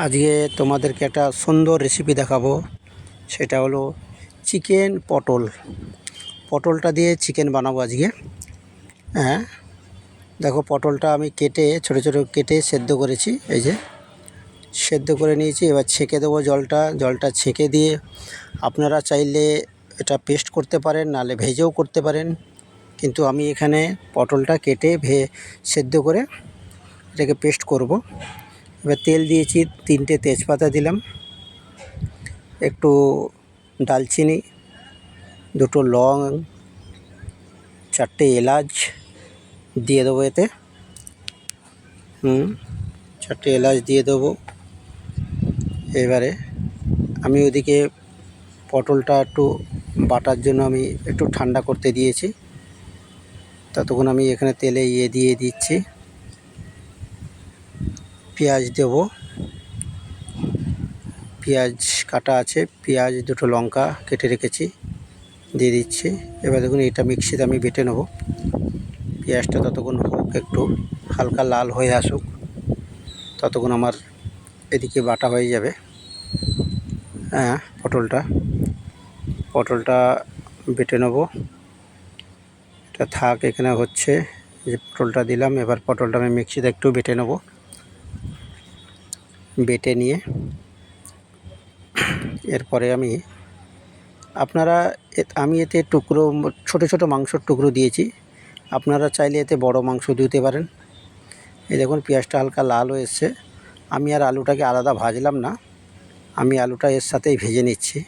আজকে তোমাদেরকে একটা সুন্দর রেসিপি দেখাবো। সেটা হলো চিকেন পটলটা দিয়ে চিকেন বানাবো আজকে। হ্যাঁ, দেখো পটলটা আমি কেটে ছোট ছোট কেটে সেদ্ধ করেছি। এই যে সেদ্ধ করে নিয়েছি, এবার ছেঁকে দেবো জলটা ছেঁকে দিয়ে আপনারা চাইলে এটা পেস্ট করতে পারেন, নাহলে ভেজেও করতে পারেন। কিন্তু আমি এখানে পটলটা কেটে সেদ্ধ করে এটাকে পেস্ট করব। এবার তেল দিয়েছি, 3টে তেজপাতা দিলাম, একটু দালচিনি, 2টো লং, 4টে এলাচ দিয়ে দেবো এতে। 4টে এলাচ দিয়ে দেবো। এবারে আমি ওদিকে পটলটা একটু বাটার জন্য আমি একটু ঠান্ডা করতে দিয়েছি। ততক্ষণ আমি এখানে তেলে দিয়ে দিচ্ছি। পেঁয়াজ দেবো, পেঁয়াজ কাটা আছে, পেঁয়াজ 2টো লঙ্কা কেটে রেখেছি দিয়ে দিচ্ছি। এবার দেখুন এটা মিক্সিতে আমি বেটে নেব। পেঁয়াজটা ততক্ষণ হোক, একটু হালকা লাল হয়ে আসুক, ততক্ষণ আমার এদিকে বাটা হয়ে যাবে। হ্যাঁ, পটলটা বেটে নেব। এটা থাক, এখানে হচ্ছে যে পটলটা দিলাম। এবার পটলটা আমি মিক্সিতে একটু বেটে নেব। বেটে নিয়ে এরপরে আমি এতে ছোট ছোট মাংসর টুকরো দিয়েছি। আপনারা চাইলে এতে বড় মাংস দিতে পারেন। এই দেখুন পেঁয়াজটা হালকা লাল হয়ে এসছে। আমি আর আলুটাকে আলাদা ভাজলাম না, আমি আলুটা এর সাথেই ভেজে নিচ্ছি।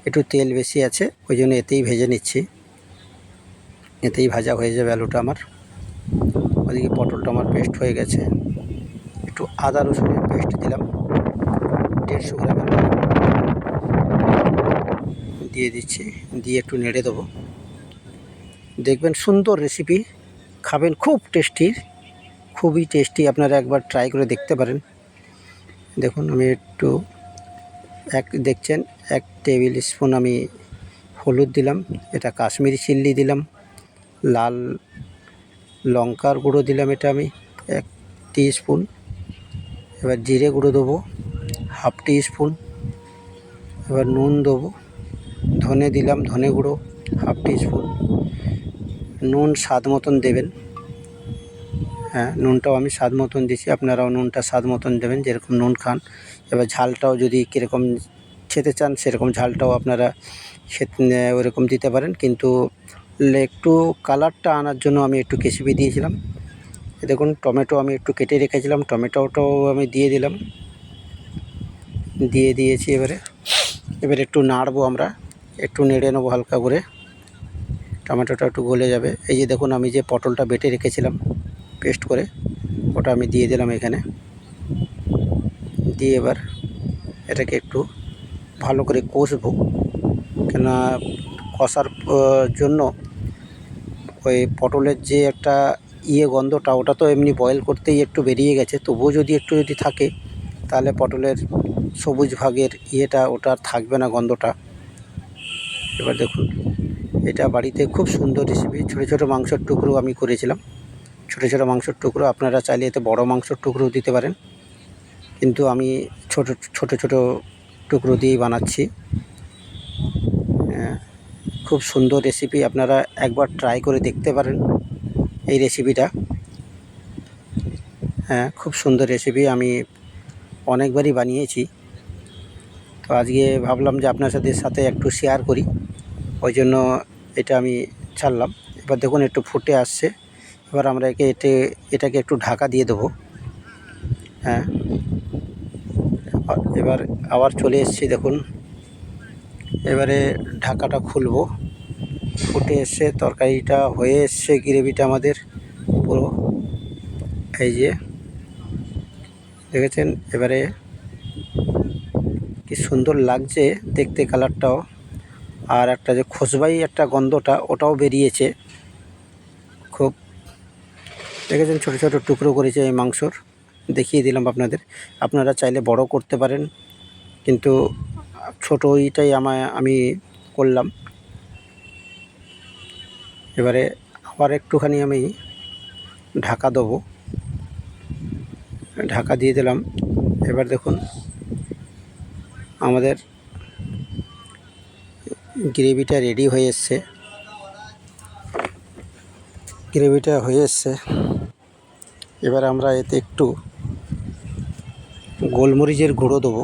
একটু তেল বেশি আছে, ওই জন্য এতেই ভেজে নিচ্ছি। এতেই ভাজা হয়ে যাবে আলুটা আমার। ওদিকে পটলটা আমার পেস্ট হয়ে গেছে। একটু আদা রসুনের পেস্ট দিলাম, 150 গ্রামের দিয়ে দিচ্ছি। দিয়ে একটু নেড়ে দেবো। দেখবেন সুন্দর রেসিপি, খাবেন খুব টেস্টি, খুবই টেস্টি। আপনারা একবার ট্রাই করে দেখতে পারেন। দেখুন আমি দেখছেন 1 টেবিল স্পুন আমি হলুদ দিলাম, এটা কাশ্মীরি চিল্লি দিলাম। লাল লঙ্কার গুঁড়ো দিলাম, এটা আমি 1 টিস্পুন। এবার জিরে গুঁড়ো দেবো 1/2 টিস্পুন। এবার নুন দেবো, ধনে দিলাম ধনে গুঁড়ো 1/2 টিস্পুন। নুন স্বাদ মতন দেবেন। হ্যাঁ, নুনটাও আমি স্বাদ মতন দিয়েছি, আপনারাও নুনটা স্বাদ মতন দেবেন যেরকম নুন খান। এবার ঝালটাও যদি কীরকম খেতে চান সেরকম ঝালটাও আপনারা ওরকম দিতে পারেন। কিন্তু একটু কালারটা আনার জন্য আমি একটু কেশবি দিয়েছিলাম। দেখুন টমেটো আমি একটু কেটে রেখেছিলাম, টমেটোটাও আমি দিয়ে দিলাম, দিয়েছি। এবারে একটু নাড়বো, আমরা একটু নেড়ে নেবো হালকা করে। টমেটোটা একটু গলে যাবে। এই যে দেখুন আমি যে পটলটা বেটে রেখেছিলাম পেস্ট করে, ওটা আমি দিয়ে দিলাম এখানে। দিয়ে এবার এটাকে একটু ভালো করে কষবো, কেন কষার জন্য ওই পটলের যে একটা গন্ধটা, ওটা তো এমনি বয়েল করতেই একটু বেরিয়ে গেছে। তবুও যদি থাকে, তাহলে পটলের সবুজ ভাগের ওটা আর থাকবে না, গন্ধটা। এবার দেখুন এটা বাড়িতে খুব সুন্দর রেসিপি। ছোটো ছোটো মাংসের টুকরো আমি করেছিলাম, ছোটো ছোটো মাংসের টুকরো। আপনারা চাইলে এতে বড় মাংসের টুকরো দিতে পারেন, কিন্তু আমি ছোটো টুকরো দিয়েই বানাচ্ছি। খুব সুন্দর রেসিপি, আপনারা একবার ট্রাই করে দেখতে পারেন এই রেসিপিটা। হ্যাঁ, খুব সুন্দর রেসিপি, আমি অনেকবারই বানিয়েছি। তো আজকে ভাবলাম যে আপনার সাথে একটু শেয়ার করি, ওই জন্য এটা আমি ছাড়লাম। এবার দেখুন একটু ফুটে আসছে। এবার আমরা এটাকে একটু ঢাকা দিয়ে দেবো। হ্যাঁ, এবার আবার চলে এসেছি দেখুন। এবারে ঢাকাটা খুলবো। ফুটে এসছে, তরকারিটা হয়ে এসছে, গ্রেভিটা আমাদের পুরো। এই যে দেখেছেন, এবারে কি সুন্দর লাগছে দেখতে, কালারটাও। আর একটা যে খোসবাই একটা গন্ধটা, ওটাও বেরিয়েছে খুব। দেখেছেন ছোটো ছোটো টুকরো করেছে এই মাংসর, দেখিয়ে দিলাম আপনাদের। আপনারা চাইলে বড় করতে পারেন, কিন্তু ছোটোইটাই আমি করলাম। এবারে আবার একটুখানি আমি ঢাকা দেবো, ঢাকা দিয়ে দিলাম। এবার দেখুন আমাদের গ্রেভিটা রেডি হয়ে এসছে। এবার আমরা এতে একটু গোলমরিচের গুঁড়ো দেবো।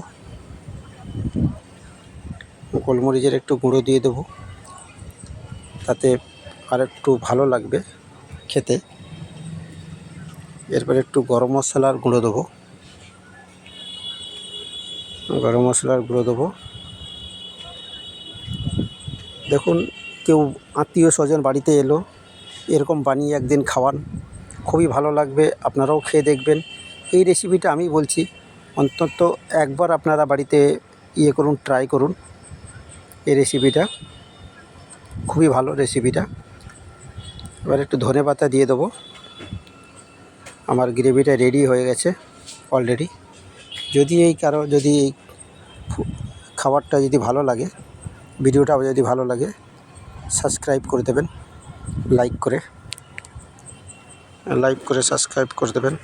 গোলমরিচের একটু গুঁড়ো দিয়ে দেবো, তাতে আর একটু ভালো লাগবে খেতে। এরপর একটু গরম মশলার গুঁড়ো দেবো। দেখুন কেউ আত্মীয় স্বজন বাড়িতে এলো, এরকম বানিয়ে একদিন খাওয়ান, খুবই ভালো লাগবে। আপনারাও খেয়ে দেখবেন। এই রেসিপিটা আমি বলছি, অন্তত একবার আপনারা বাড়িতে ট্রাই করুন। এই রেসিপিটা খুবই ভালো রেসিপিটা। এবার একটু ধনেপাতা দিয়ে দেবো। আমার গ্রেভিটা রেডি হয়ে গেছে অলরেডি। যদি এই খাবারটা যদি ভালো লাগে, ভিডিওটা যদি ভালো লাগে, সাবস্ক্রাইব করে দেবেন, লাইক করে সাবস্ক্রাইব করে দেবেন।